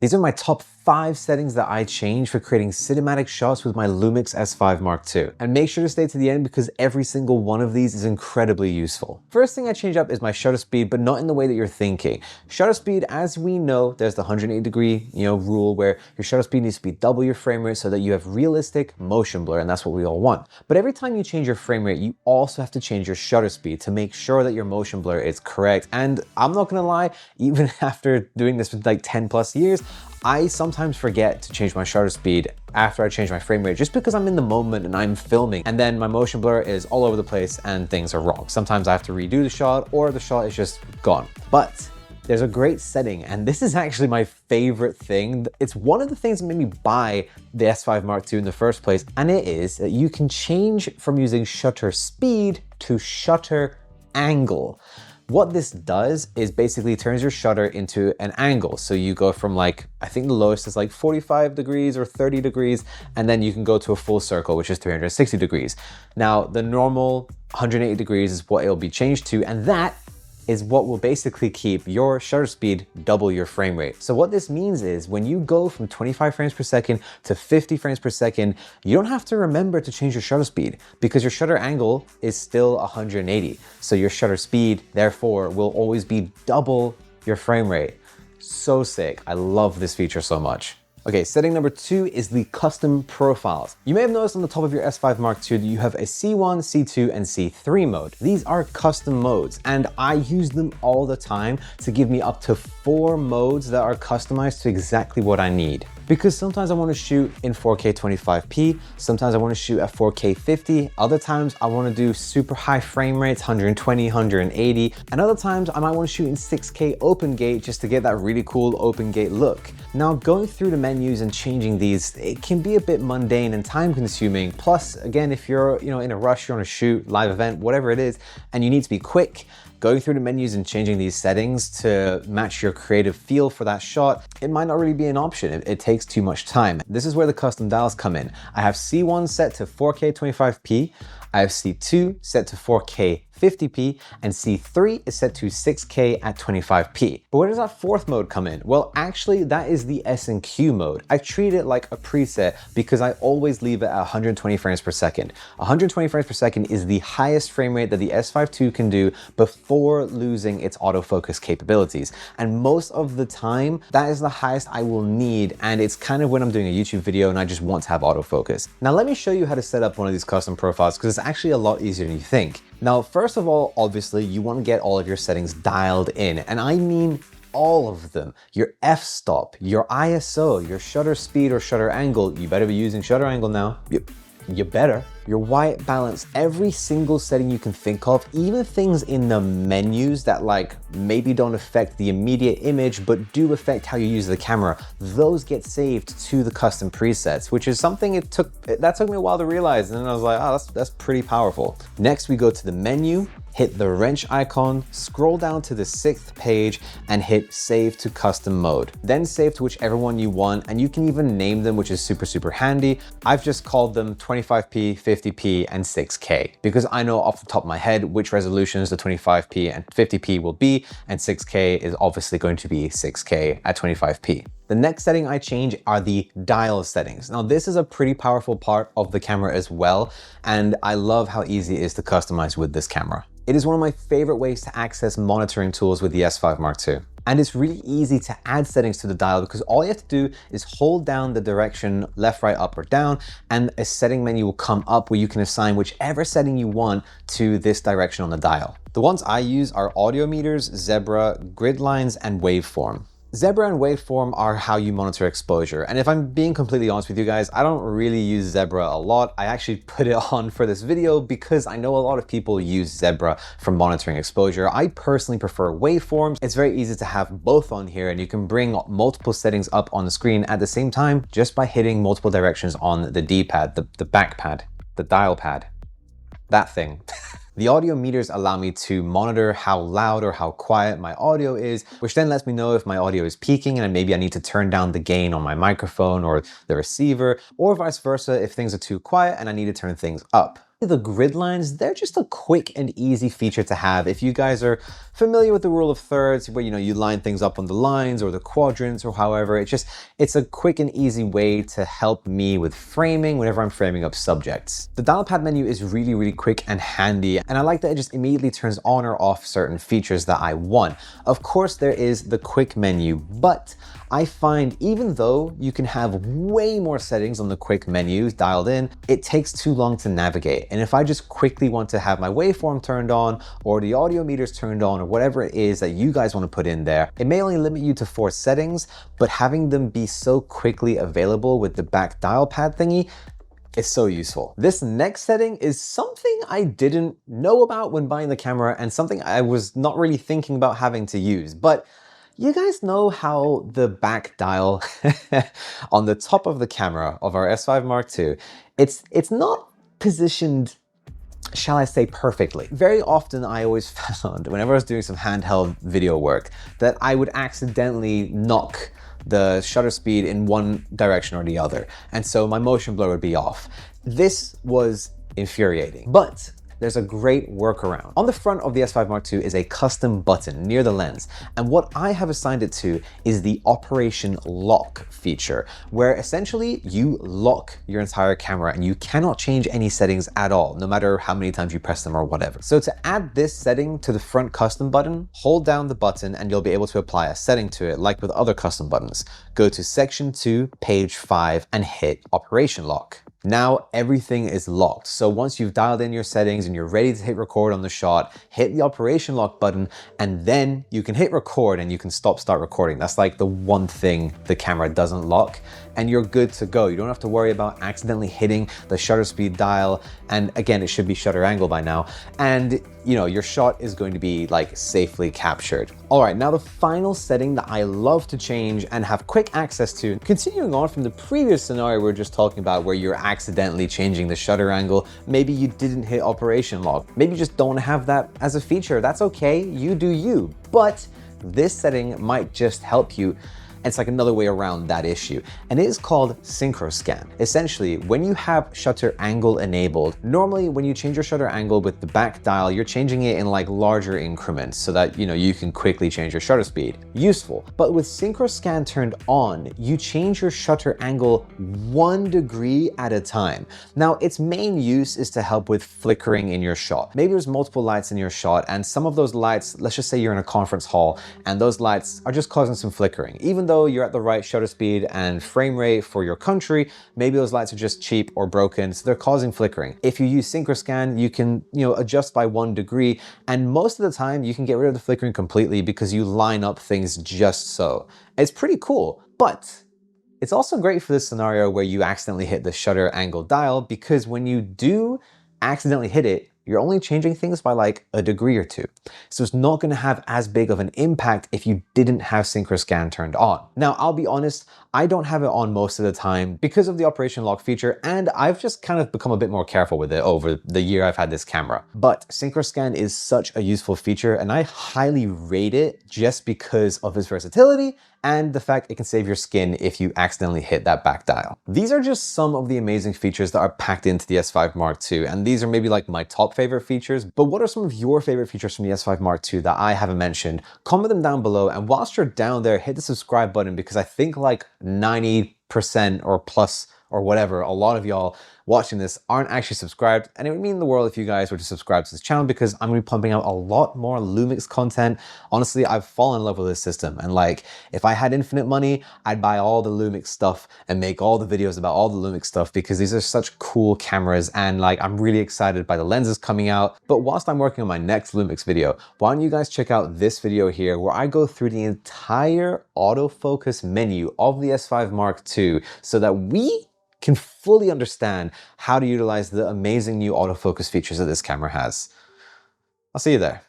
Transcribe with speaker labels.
Speaker 1: These are my top 5 settings that I change for creating cinematic shots with my LUMIX S5 Mark II. And make sure to stay to the end because every single one of these is incredibly useful. First thing I change up is my shutter speed, but not in the way that you're thinking. Shutter speed, as we know, there's the 180-degree, rule where your shutter speed needs to be double your frame rate so that you have realistic motion blur, and that's what we all want. But every time you change your frame rate, you also have to change your shutter speed to make sure that your motion blur is correct. And I'm not gonna lie, even after doing this for like 10 plus years, I sometimes forget to change my shutter speed after I change my frame rate just because I'm in the moment and I'm filming, and then my motion blur is all over the place and things are wrong. Sometimes I have to redo the shot or the shot is just gone. But there's a great setting, and this is actually my favorite thing. It's one of the things that made me buy the S5 Mark II in the first place, and it is that you can change from using shutter speed to shutter angle. What this does is basically turns your shutter into an angle. So you go from like, I think the lowest is like 45 degrees or 30 degrees, and then you can go to a full circle, which is 360 degrees. Now, the normal 180 degrees is what it'll be changed to, and that is what will basically keep your shutter speed double your frame rate. So what this means is when you go from 25 frames per second to 50 frames per second, you don't have to remember to change your shutter speed because your shutter angle is still 180. So your shutter speed, therefore, will always be double your frame rate. So sick. I love this feature so much. Okay, setting number 2 is the custom profiles. You may have noticed on the top of your S5 Mark II that you have a C1, C2, and C3 mode. These are custom modes, and I use them all the time to give me up to 4 modes that are customized to exactly what I need. Because sometimes I want to shoot in 4K 25p, sometimes I want to shoot at 4K 50, other times I want to do super high frame rates, 120, 180, and other times I might want to shoot in 6K open gate just to get that really cool open gate look. Now, going through the menus and changing these, it can be a bit mundane and time consuming. Plus, again, if you're in a rush, you're on a shoot, live event, whatever it is, and you need to be quick, going through the menus and changing these settings to match your creative feel for that shot, it might not really be an option. It takes too much time. This is where the custom dials come in. I have C1 set to 4K 25p, I have C2 set to 4K 50p, and C3 is set to 6K at 25p. But where does that 4th mode come in? Well, actually, that is the S&Q mode. I treat it like a preset because I always leave it at 120 frames per second. 120 frames per second is the highest frame rate that the S5 II can do before losing its autofocus capabilities. And most of the time, that is the highest I will need, and it's kind of when I'm doing a YouTube video and I just want to have autofocus. Now, let me show you how to set up one of these custom profiles because it's actually a lot easier than you think. Now, first of all, obviously, you want to get all of your settings dialed in, and I mean all of them. Your f-stop, your ISO, your shutter speed or shutter angle. You better be using shutter angle now. You better. Your white balance, every single setting you can think of, even things in the menus that like maybe don't affect the immediate image but do affect how you use the camera, those get saved to the custom presets, which is something that took me a while to realize, and then I was like, oh, that's pretty powerful. Next, we go to the menu, hit the wrench icon, scroll down to the 6th page and hit save to custom mode. Then save to whichever one you want, and you can even name them, which is super handy. I've just called them 25p, 50p, and 6K because I know off the top of my head which resolutions the 25p and 50p will be, and 6K is obviously going to be 6K at 25p. The next setting I change are the dial settings. Now, this is a pretty powerful part of the camera as well, and I love how easy it is to customize with this camera. It is one of my favorite ways to access monitoring tools with the S5 Mark II. And it's really easy to add settings to the dial because all you have to do is hold down the direction left, right, up, or down, and a setting menu will come up where you can assign whichever setting you want to this direction on the dial. The ones I use are audio meters, zebra, grid lines, and waveform. Zebra and waveform are how you monitor exposure. And if I'm being completely honest with you guys, I don't really use Zebra a lot. I actually put it on for this video because I know a lot of people use Zebra for monitoring exposure. I personally prefer waveforms. It's very easy to have both on here, and you can bring multiple settings up on the screen at the same time just by hitting multiple directions on the D-pad, the back pad, the dial pad, that thing. The audio meters allow me to monitor how loud or how quiet my audio is, which then lets me know if my audio is peaking and maybe I need to turn down the gain on my microphone or the receiver, or vice versa if things are too quiet and I need to turn things up. The grid lines, they're just a quick and easy feature to have. If you guys are familiar with the rule of thirds, where you line things up on the lines or the quadrants or however, it's a quick and easy way to help me with framing whenever I'm framing up subjects. The dial pad menu is really, really quick and handy, and I like that it just immediately turns on or off certain features that I want. Of course, there is the quick menu, but I find even though you can have way more settings on the quick menu dialed in, it takes too long to navigate. And if I just quickly want to have my waveform turned on or the audio meters turned on or whatever it is that you guys want to put in there, it may only limit you to 4 settings, but having them be so quickly available with the back dial pad thingy, it's so useful. This next setting is something I didn't know about when buying the camera and something I was not really thinking about having to use, but you guys know how the back dial on the top of the camera of our S5 Mark II, it's not positioned, shall I say, perfectly. Very often I always found, whenever I was doing some handheld video work, that I would accidentally knock the shutter speed in one direction or the other. And so my motion blur would be off. This was infuriating, but there's a great workaround. On the front of the S5 Mark II is a custom button near the lens, and what I have assigned it to is the Operation Lock feature, where essentially you lock your entire camera and you cannot change any settings at all, no matter how many times you press them or whatever. So to add this setting to the front custom button, hold down the button and you'll be able to apply a setting to it like with other custom buttons. Go to section 2, page 5 and hit Operation Lock. Now everything is locked. So once you've dialed in your settings and you're ready to hit record on the shot, hit the Operation Lock button and then you can hit record and you can start recording. That's like the one thing the camera doesn't lock, and you're good to go. You don't have to worry about accidentally hitting the shutter speed dial. And again, it should be shutter angle by now. And your shot is going to be like safely captured. All right, now the final setting that I love to change and have quick access to, continuing on from the previous scenario we were just talking about where you're accidentally changing the shutter angle, maybe you didn't hit Operation Lock, maybe you just don't have that as a feature. That's okay, you do you. But this setting might just help you. It's like another way around that issue, and it is called Synchro Scan. Essentially, when you have shutter angle enabled, normally when you change your shutter angle with the back dial, you're changing it in like larger increments so that you can quickly change your shutter speed. Useful. But with Synchro Scan turned on, you change your shutter angle 1 degree at a time. Now, its main use is to help with flickering in your shot. Maybe there's multiple lights in your shot, and some of those lights, let's just say you're in a conference hall, and those lights are just causing some flickering. Even though you're at the right shutter speed and frame rate for your country, maybe those lights are just cheap or broken, so they're causing flickering. If you use Synchro Scan, you can adjust by 1 degree, and most of the time you can get rid of the flickering completely because you line up things just so. It's pretty cool, but it's also great for this scenario where you accidentally hit the shutter angle dial, because when you do accidentally hit it, you're only changing things by like 1 degree or 2. So it's not gonna have as big of an impact if you didn't have Synchro Scan turned on. Now, I'll be honest, I don't have it on most of the time because of the Operation Lock feature, and I've just kind of become a bit more careful with it over the year I've had this camera. But Synchro Scan is such a useful feature, and I highly rate it just because of its versatility and the fact it can save your skin if you accidentally hit that back dial. These are just some of the amazing features that are packed into the S5 Mark II, and these are maybe like my top favorite features, but what are some of your favorite features from the S5 Mark II that I haven't mentioned? Comment them down below, and whilst you're down there, hit the subscribe button, because I think like 90% or plus or whatever, a lot of y'all watching this aren't actually subscribed, and it would mean the world if you guys were to subscribe to this channel, because I'm gonna be pumping out a lot more LUMIX content. Honestly, I've fallen in love with this system, and like, if I had infinite money, I'd buy all the LUMIX stuff and make all the videos about all the LUMIX stuff, because these are such cool cameras, and like, I'm really excited by the lenses coming out. But whilst I'm working on my next LUMIX video, why don't you guys check out this video here where I go through the entire autofocus menu of the S5 Mark II so that we can fully understand how to utilize the amazing new autofocus features that this camera has. I'll see you there.